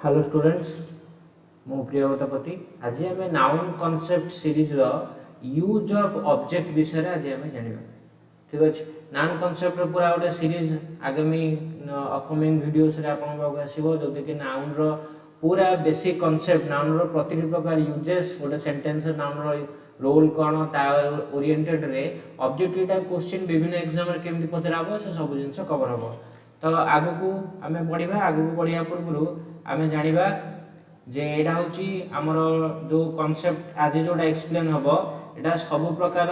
Hello students मु प्रियवतापति आज आम नाउन कॉन्सेप्ट सीरीज रो यूज ऑफ ऑब्जेक्ट विषय आज आम जानिबा। ठीक अछि नाउन कॉन्सेप्ट रो पूरा गोटे सीरीज आगामी अपकमिंग वीडियोस रे आपन पाक आसीबो जोदि कि नाउन रो पूरा बेसिक कॉन्सेप्ट नाउन रो प्रतिटी प्रकार यूजेस गोटे सेंटेंस नाउन रो रोल कोन ता ओरिएंटेड रे ऑब्जेक्टिव टाइप क्वेश्चन विभिन्न एग्जाम रे केमि पचराबो से सब जिंस कवर हबो। तो आगु को आमे पढिबा आगु को पढिया पूर्व आमे जानिबा जे एडा होची हमर जो कांसेप्ट आज जोडा एक्सप्लेन हबो एडा सब प्रकार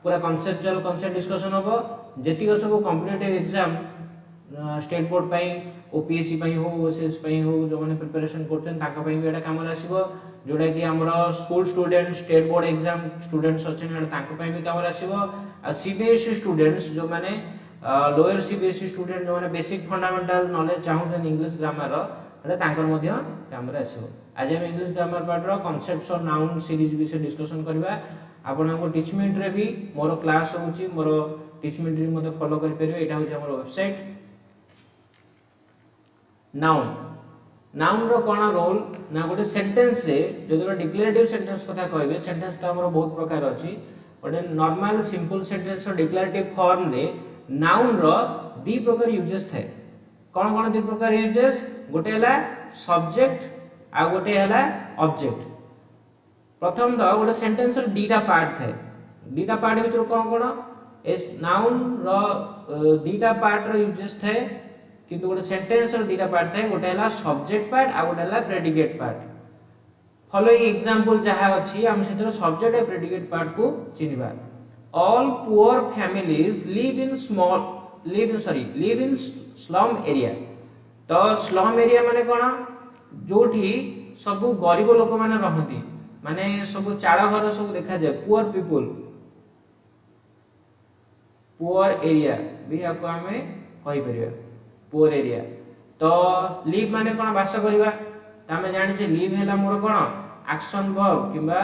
पूरा कांसेप्चुअल कांसेप्ट डिस्कशन हबो जेति को सब कॉम्पिटिटिव एग्जाम स्टेट बोर्ड पई ओपीएससी पई हो ओएसएस पई हो जो माने प्रिपरेशन करछन ताका पई भी एडा काम आसीबो जोडा कि हमर school student state board exam students अछन एडा ताका पई भी काम आसीबो आ सीबीएसई स्टूडेंट्स जो माने लोअर सीबीएसई स्टूडेंट जो माने बेसिक फंडामेंटल नॉलेज चाहउछन इंग्लिश ग्रामर एटा तांकर मध्य काम रे आसीबो। आज हम इंग्लिश ग्रामर पार्ट रो कांसेप्ट्स ऑफ नाउन सीरीज विषय डिस्कशन करबा। आपण हमको टीचमेंट रे भी मोर क्लास होउची मोर टीचमेंट रे मते फॉलो करि परिबे एटा होची हमर वेबसाइट। नाउन नाउन रो कोन रोल ना गोटे सेंटेंस रे जदि डिक्लेरेटिव सेंटेंस कथा कहबे सेंटेंस तो हमर बहुत प्रकार अछि गोटे नॉर्मल सिंपल सेंटेंस रो डिक्लेरेटिव फॉर्म रे नाउन रो दी प्रकार यूजेस थाए। कोन कोन दी प्रकार यूजेस गोटे हला सब्जेक्ट आ गोटे हला ऑब्जेक्ट। प्रथम द गोटे सेंटेंस रो दीटा पार्ट थाए दीटा पार्ट भीतर कोन कोन एस नाउन रो दीटा पार्ट रो यूजेस थाए किंतु गोटे सेंटेंस रो दीटा पार्ट थाए गोटे हला सब्जेक्ट पार्ट आ गोटे हला प्रेडिकेट पार्ट। फॉलोइंग एग्जांपल जहा अछि हम सेतर सब्जेक्ट आ प्रेडिकेट पार्ट को चिनिबा। All poor families live in slum area. तो स्लम एरिया माने कोन जोठी सब गरीब लोक माने रहंती माने सब चाळ घर सब देखा जाय पुअर पीपल पुअर एरिया भी आको हमें कहि परिबा पुअर एरिया। तो लिव माने कोन वास करबा त हमें जानि जे लिव हैला मोर कोन एक्शन वर्ब किबा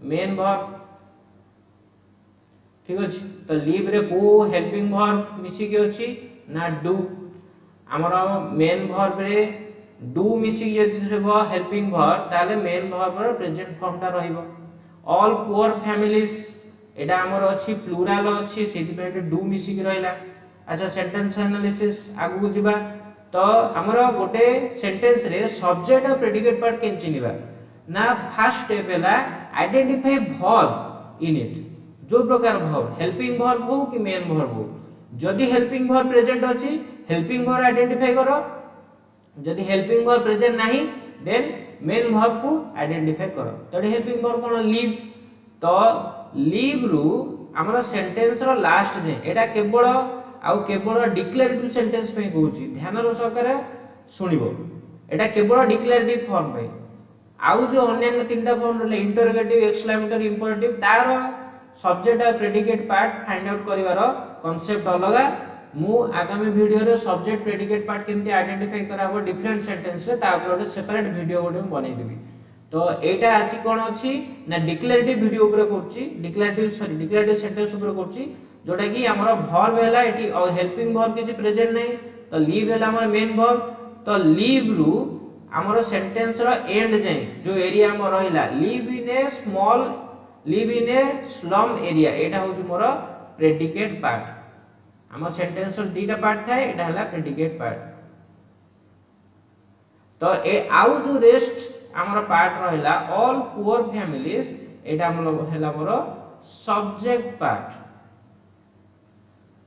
मेन वर्ब। ठीक अछि तो लिव रे को हेल्पिंग वर्ब मिसी के अछि ना डू हमरा मेन वर्ब रे डू मिसी यदि थेबो हेल्पिंग वर्ब ताले मेन वर्ब रो प्रेजेंट फॉर्म ता रहिबो। ऑल पुअर फैमिलीज एटा हमर अछि प्लुरल अछि सेति पे डू मिसी के रहला। अच्छा सेंटेंस एनालिसिस आगु को जिबा। तो हमर गोटे सेंटेंस रे सब्जेक्ट और प्रेडिकेट पार्ट केन चिनिबा ना फर्स्ट स्टेप हैला आइडेंटिफाई वर्ब इन इट जो प्रकार वर्ब हेल्पिंग वर्ब हो कि मेन वर्ब हो। जदि हेल्पिंग वर्ब प्रेजेंट अछि हेल्पिंग वर्ब आइडेंटिफाई करो जदि हेल्पिंग वर्ब प्रेजेंट नाही देन मेन वर्ब को आइडेंटिफाई करो। तो हेल्पिंग वर्ब कोन लिव। तो लिव रु हमर सेंटेंस रो लास्ट जे एटा केवल डिक्लेरेटिव सेंटेंस पे कहूची ध्यान रो सहकारे सुनिबो एटा केवल डिक्लेरेटिव फॉर्म पे आउ जो अन्य तीनटा फॉर्म रे इंटरोगेटिव एक्सक्लेमेटरी इंपरेटिव तार सब्जेक्ट और प्रेडिकेट पार्ट फाइंड आउट करिवार कांसेप्ट अलगा। मु आगामी वीडियो रे सब्जेक्ट प्रेडिकेट पार्ट केमति आइडेंटिफाई कराबो डिफरेंट सेंटेंस रे ता ऊपर सेपरेट वीडियो गोटे बनै देबी। तो एटा अछि कोन अछि ना डिक्लेरेटिव वीडियो ऊपर करछि डिक्लेरेटिव सेंटेंस ऊपर करछि जोटा कि हमर वर्ब हैला एटी हेल्पिंग वर्ब किछि प्रेजेंट नै तो लिव हैला हमर मेन वर्ब। तो लिव रु हमर सेंटेंस रो एंड जाय जो एरिया हमर रहिला live in A slum area एटा होछि मोर प्रेडिकेट पार्ट। हमर सेंटेंस रो दीटा पार्ट थाए एटा हला प्रेडिकेट पार्ट। तो ए आउ जो रेस्ट हमर पार्ट रहिला ऑल पुअर फैमिलीज एटा हमर हला मोर सब्जेक्ट पार्ट।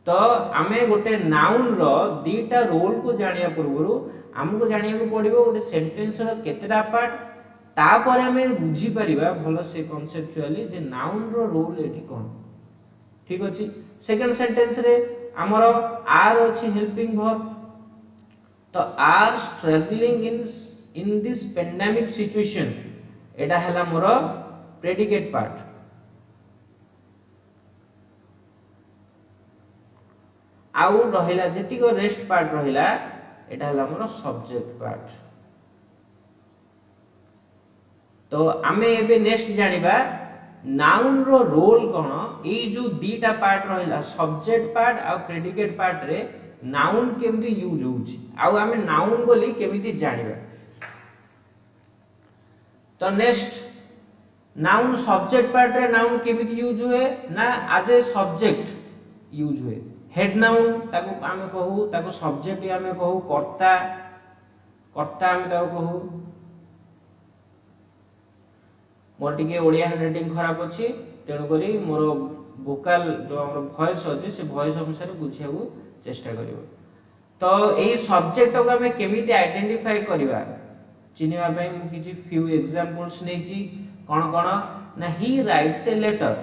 तो आमे गोटे नाउन रो दीटा रोल को जानिया पूर्वरु हमको जानिया को पड़िबो गोटे सेंटेंस रो केतेटा पार्ट तापर हमें बुझी परिबा भलो से कांसेप्चुअली जे नाउन रो रोल एठी कोन। ठीक अछि सेकंड सेंटेंस रे हमर आर अछि हेल्पिंग वर्ब। तो are struggling in this pandemic situation एटा हला मोर प्रेडिकेट पार्ट। आउ रहिला जेति को रेस्ट पार्ट रहिला एटा हला मोर सब्जेक्ट पार्ट। तो आमे एबे नेक्स्ट जानिबा नाउन रो रोल कोन ए जो दीटा पार्ट रहिला सब्जेक्ट पार्ट आ प्रेडिकेट पार्ट रे नाउन केमति यूज होउची आउ आमे नाउन बोली केमिति जानिबा। तो नेक्स्ट नाउन सब्जेक्ट पार्ट रे नाउन केमिति यूज हुए ना एज ए सब्जेक्ट यूज हुए हेड नाउन ताको आमे कहू ताको सब्जेक्ट आमे कहू कर्ता कर्ता आमे ताको कहू मोर टिके ओडिया हैंडराइटिंग खराब अछि तेणु करी मोर वोकल जो हमर वॉइस अछि से वॉइस अनुसार बुझिया को चेष्टा करिवो तो एई सब्जेक्ट को हमें केमिति आइडेंटिफाई करबा चिनिबा पई मु किछि फ्यू एग्जांपल्स नेछि कोन कोन ना ही राइट्स ए लेटर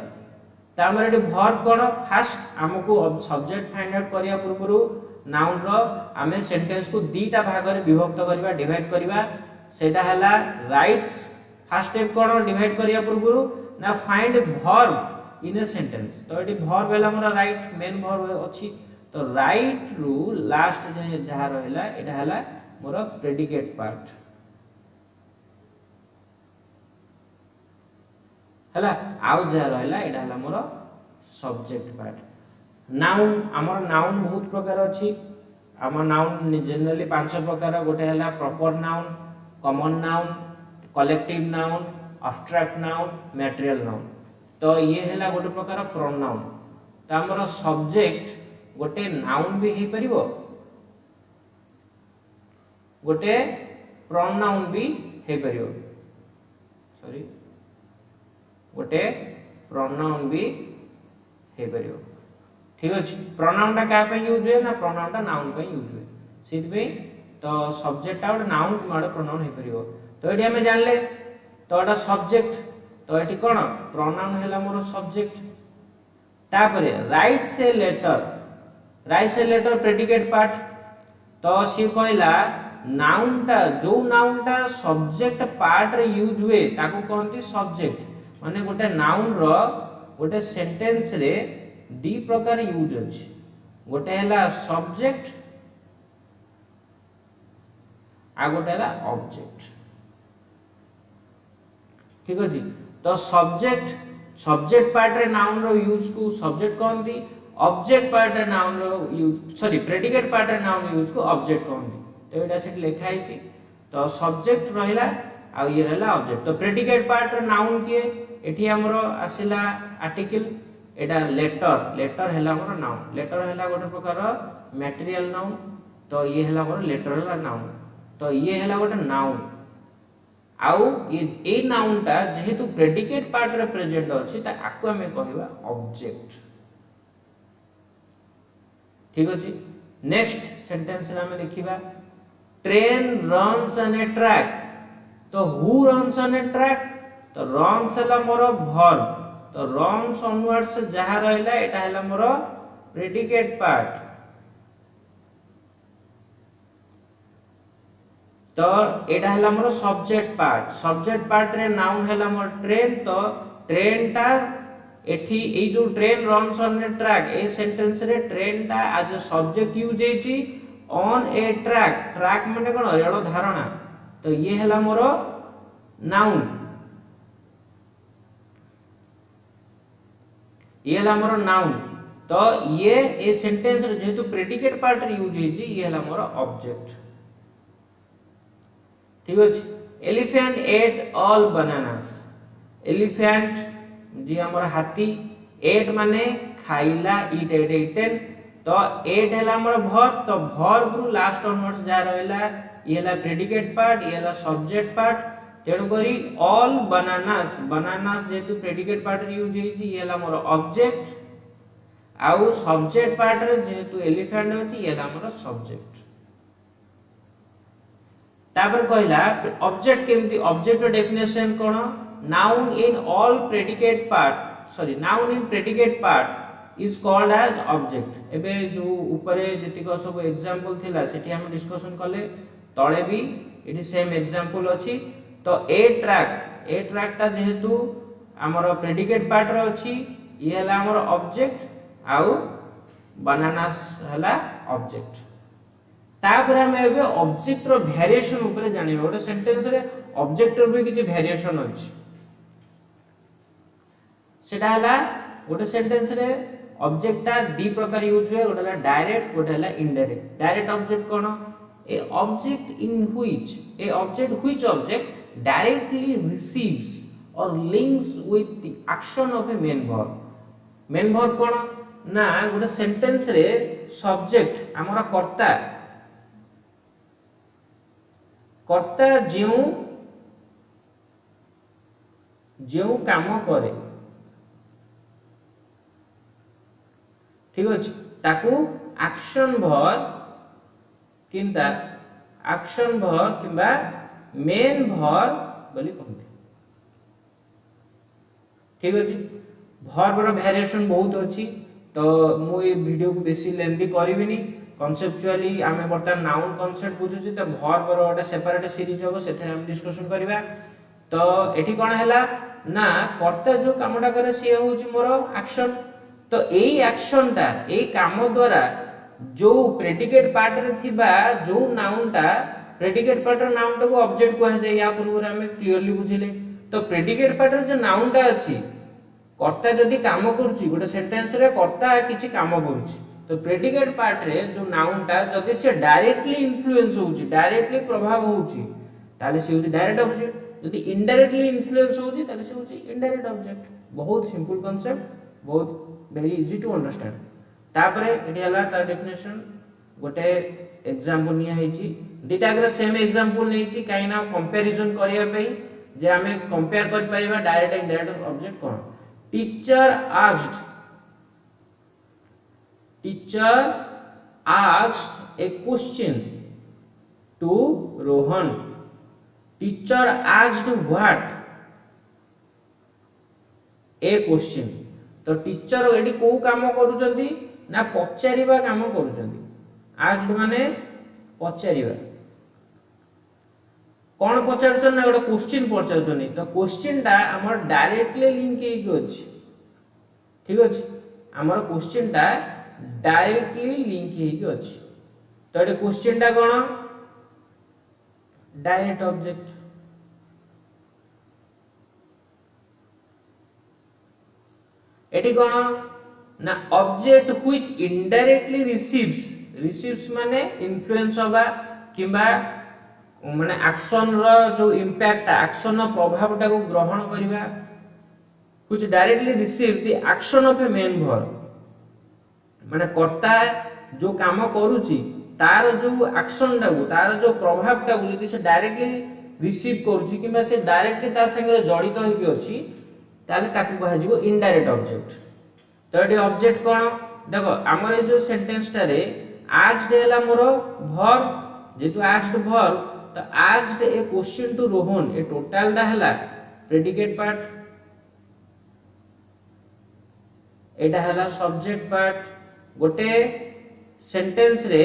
तामरे एटी वर्ब कोन फर्स्ट हमको सब्जेक्ट फाइंड आउट करिया पूर्वरु नाउन रो हमें सेंटेंस को दीटा भाग रे विभक्त करबा डिवाइड करबा सेटा हला राइट्स फर्स्ट स्टेप कोन डिवाइड करिया पूर्वरु ना find verb in a sentence तो एटी वर्ब हला हमरा राइट मेन वर्ब अछि तो राइट रु लास्ट जे जहा रहला एटा हला मोर प्रेडिकेट पार्ट हला आउ जा रहला एटा हला मोर सब्जेक्ट पार्ट नाउन हमर नाउन बहुत प्रकार अछि हमर नाउन जनरली पांच प्रकार गोटे हला proper noun common noun collective noun abstract noun material noun तो ये हला गोटे प्रकार प्रोनाउन तो हमर सब्जेक्ट गोटे नाउन भी हे परिबो गोटे प्रोनाउन भी हे परिबो सॉरी गोटे प्रोनाउन भी हे परिबो ठीक अछि प्रोनाउन ता का पे यूज होय ना प्रोनाउन ता नाउन पे यूज होय सिथ पे तो सब्जेक्ट ता नाउन कि माडे प्रोनाउन हे परिबो तो एडी हमें जानले तो एटा सब्जेक्ट तो एटी कोन प्रोनाउन हैला मोर सब्जेक्ट तापरे writes a letter predicate part तो सी कहला नाउन टा सब्जेक्ट पार्ट रे यूज हुए ताको कहंती सब्जेक्ट माने गोटे नाउन रो गोटे सेंटेंस रे दी प्रकार यूज अछि गोटे हैला सब्जेक्ट आ गोटे हैला ऑब्जेक्ट ठीक अछि तो सब्जेक्ट पार्ट रे नाउन रो यूज को सब्जेक्ट कहंती ऑब्जेक्ट पार्ट रे नाउन रो यूज सॉरी प्रेडिकेट पार्ट रे नाउन यूज को ऑब्जेक्ट कहंती तो एटा सेट लिखा हैछि तो सब्जेक्ट रहिला आ ये रहला ऑब्जेक्ट तो प्रेडिकेट पार्ट रे नाउन के एठी हमरो आसिला आर्टिकल एटा लेटर हैला हमरो नाउन लेटर हैला गोटे प्रकार मटेरियल नाउन तो ये हैला हमरो लेटर हैला नाउन तो ये हैला गोटे नाउन आउ ए नाउन टा जेहेतु प्रेडिकेट पार्ट रे प्रेजेंट अछि ता आकु हमें कहबा ऑब्जेक्ट ठीक अछि नेक्स्ट सेंटेंस रे हमें देखिबा train runs on a track तो who runs on a track तो रन्स हैला मोर वर्ब तो रन्स ऑनवर्ड्स जहा रहला एटा हैला मोर प्रेडिकेट पार्ट तो एटा हैला मोर सब्जेक्ट पार्ट रे नाउन हैला मोर ट्रेन तो ट्रेन टा एठी ए जो train runs on a track A sentence रे ट्रेन टा एज अ सब्जेक्ट यूज हेची ऑन ए ट्रैक माने कोन रेल धारणा तो ये हैला मोर नाउन ये हैला मोर नाउन तो ये ए सेंटेंस रे जेतु प्रेडिकेट पार्ट रे यूज हेची ये हैला मोर ऑब्जेक्ट ठीक अछि elephant ate all bananas elephant जी हमर हाथी एट माने खाइला ईट एट इटेन तो एट हैला हमर वर्ब तो वर्ब रु लास्ट ऑनवर्ड्स जा रहला ये हैला प्रेडिकेट पार्ट ये हैला सब्जेक्ट पार्ट तेणु करी ऑल बनानास जेतु प्रेडिकेट पार्ट रे यूज हेची ये हैला हमर ऑब्जेक्ट आउ सब्जेक्ट पार्ट रे जेतु एलिफेंट होची ये हैला हमर सब्जेक्ट तापर कहला ऑब्जेक्ट केमती ऑब्जेक्ट डेफिनेशन कोन noun in all predicate part is called as object एबे जो ऊपर जतिक सब एग्जांपल थिला सेठी हम डिस्कशन करले तळे भी इटी सेम एग्जांपल अछि तो ए ट्रैक ता जेहेतु हमर प्रेडिकेट पार्ट रे अछि ये हला हमर ऑब्जेक्ट आउ बनानास हला ऑब्जेक्ट तापर हम एबे ऑब्जेक्ट रो वेरिएशन ऊपर जानिबो गोटे सेंटेंस रे ऑब्जेक्ट रो भी किछि वेरिएशन अछि सेटा हला गोटे सेंटेंस रे ऑब्जेक्ट ता दी प्रकार यूज हुए गोटे हला डायरेक्ट गोटे हला इनडायरेक्ट डायरेक्ट ऑब्जेक्ट कोन ए object which object directly receives और links with the action of a main verb. Main verb कोन ना गोटे सेंटेंस रे सब्जेक्ट हमरा कर्ता कर्ता जो काम करे ठीक अछि ताकू एक्शन वर्ब किंबा मेन वर्ब बोली कहते ठीक अछि। वर्ब रो वेरिएशन बहुत अछि तो मु ए वीडियो को बेसी लेंथी करबिनी कॉन्सेप्चुअली आमे बर्तमान नाउन कांसेप्ट बुझुची तो वर्ब रो ओटा सेपरेट सीरीज होबो सेथे हम डिस्कशन करबा। तो एठी कोन हैला ना कर्ता जो कामटा करे से होउची मोर एक्शन। तो एई एक्शनटा एई काम द्वारा जो प्रेडिकेट पार्ट रे थिबा जो नाउनटा प्रेडिकेट पार्ट रे नाउनटा को ऑब्जेक्ट कहा जाय या पूर्व रे हमें क्लियरली बुझिले। तो प्रेडिकेट पार्ट रे जो नाउनटा अछि कर्ता जदी काम करूची गोटे सेंटेंस रे कर्ता किछि काम करूची तो प्रेडिकेट पार्ट रे जो नाउनटा जदी से डायरेक्टली इन्फ्लुएंस होउची डायरेक्टली प्रभाव होउची ताले से होउची डायरेक्ट ऑब्जेक्ट जदी इनडायरेक्टली इन्फ्लुएंस होउची ताले से होउची इनडायरेक्ट ऑब्जेक्ट। बहुत सिंपल कांसेप्ट बहुत वेरी इजी टू अंडरस्टैंड। तापरे एठी हला तार डेफिनेशन गोटे एग्जांपल निया हेची दिटा अगर सेम एग्जांपल नेची काइना कंपैरिजन करिया पई जे हमें कंपेयर कर पाइबा डायरेक्ट एंड इनडायरेक्ट ऑब्जेक्ट कोन। Teacher asked a question to Rohan. Teacher asked what? A question. तो टीचर एडी को काम करूचंती ना पचारिबा काम करूचंती। asked माने पचारिबा कौन पचारुचन ना गोटे क्वेश्चन पचारुचन तो क्वेश्चन टा हमर डायरेक्टली लिंक हेकि अछि ठीक अछि हमर क्वेश्चन टा डायरेक्टली लिंक हेकि अछि। तो एटे क्वेश्चन टा कोन डायरेक्ट ऑब्जेक्ट एटी कोन ना ऑब्जेक्ट व्हिच इनडायरेक्टली रिसीव्स माने इन्फ्लुएंस होबा किबा माने एक्शन रो जो इंपैक्ट एक्शन रो प्रभाव टा को ग्रहण करिबा which directly receive the action of a main verb माने कर्ता जो काम करूची तार जो एक्शन टा को तार जो प्रभाव टा को यदि से डायरेक्टली रिसीव करूची किबा से डायरेक्टली ता संगे जड़ित होई अछि ताले ताकू कहा जिवो इनडायरेक्ट ऑब्जेक्ट। तो एटी ऑब्जेक्ट कोन देखो हमर जो सेंटेंस टा रे आस्क्ड हैला मोर वर्ब जेतु आस्क्ड वर्ब तो asked a question to Rohan A total दा हैला प्रेडिकेट पार्ट एटा हैला सब्जेक्ट पार्ट गोटे सेंटेंस रे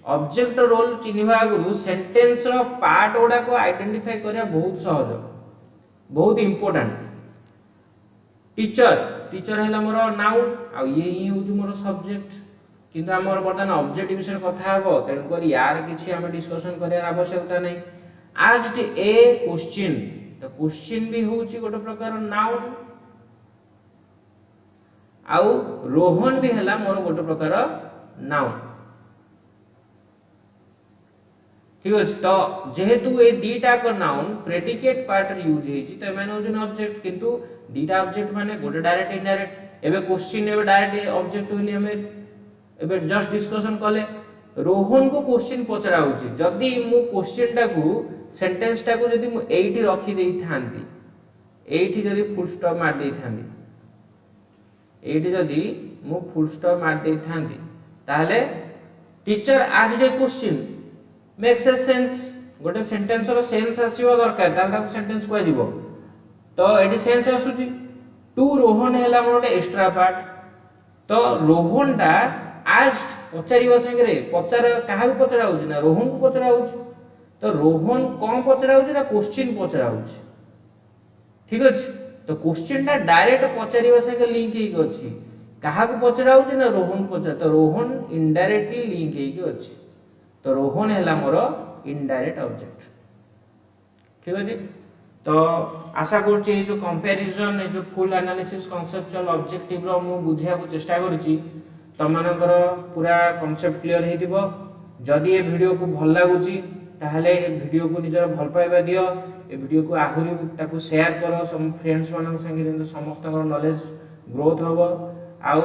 ऑब्जेक्ट रोल चिन्हिबा गुरु सेंटेंस रो पार्ट ओडा को आइडेंटिफाई करिया बहुत सहज बहुत इंपोर्टेंट। टीचर हैला मोर नाउन आ ये ही होजु मोर सब्जेक्ट किंतु हमर बर्तमान ऑब्जेक्ट विषय कथा हबो तेन कर यार किछि हम डिस्कशन करिया आवश्यकता नै। आस्क्ड ए क्वेश्चन तो क्वेश्चन भी होउची गोटे प्रकार नाउन आउ रोहन भी हैला मोर गोटे प्रकार नाउन ठीक अछि। तो जेहेतु ए दीटा को नाउन प्रेडिकेट पार्ट रे यूज हेची तो माने होजन ऑब्जेक्ट किंतु दीटा ऑब्जेक्ट माने गोटे डायरेक्ट इनडायरेक्ट एबे क्वेश्चन एबे डायरेक्ट ऑब्जेक्ट होली हमें एबे जस्ट डिस्कशन कले रोहन को क्वेश्चन पचरा होची जदी मु क्वेश्चन टा को सेंटेंस टा को जदी मु एठी रखी देई थांती एठी जदी फुल स्टॉप मार देई थांती एठी जदी मु फुल स्टॉप मार देई थांती ताले teacher asked A question makes a sense गोटे सेंटेंस रो सेंस आसीबो दरकार ताले ताको सेंटेंस को आजिबो तो एठी सेंस आसुची टू रोहन हैला मोर एक्स्ट्रा पार्ट। तो रोहन टा आस्क्ड पचारिबा संगे पचार काहा को पचरा होची ना रोहन को पचरा होची तो रोहन कोन पचरा होची ना क्वेश्चन पचरा होची ठीक अछि। तो क्वेश्चन टा डायरेक्ट पचारिबा संगे लिंक हेइ अछि काहा को पचरा होची ना रोहन पचरा तो रोहन इनडायरेक्टली लिंक हेइ अछि तो रोहन हैला मोर इनडायरेक्ट ऑब्जेक्ट ठीक अछि। तो आशा करछि जो कंपैरिजन जो फुल एनालिसिस कांसेप्चुअल ऑब्जेक्टिव रो मु बुझिया को चेष्टा करछि तमनकर पूरा कांसेप्ट क्लियर हेतिबो। जदि ए वीडियो को भल लागुची ताहले वीडियो को निजर भल पाइबा दियो ए वीडियो को आहुरी ताकू शेयर करो सम फ्रेंड्स मान संगे जेंतो समस्त नॉलेज ग्रोथ होबो आउ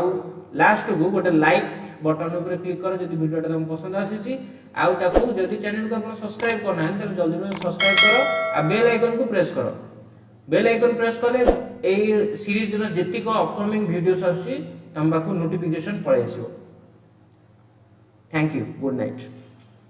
लास्ट को गोटे लाइक बटन ऊपर क्लिक करो जदि वीडियोटा तुम पसंद आसी आउ ताकू जदि चैनल को अपन सब्सक्राइब करना है तब जल्दी जल्दी सब्सक्राइब करो आ बेल आइकन को प्रेस करो बेल आइकन प्रेस कले ए सीरीज रो जति को अपकमिंग वीडियोस आसी तम बाकू नोटिफिकेशन पळे आसीबो थैंक यू गुड नाइट।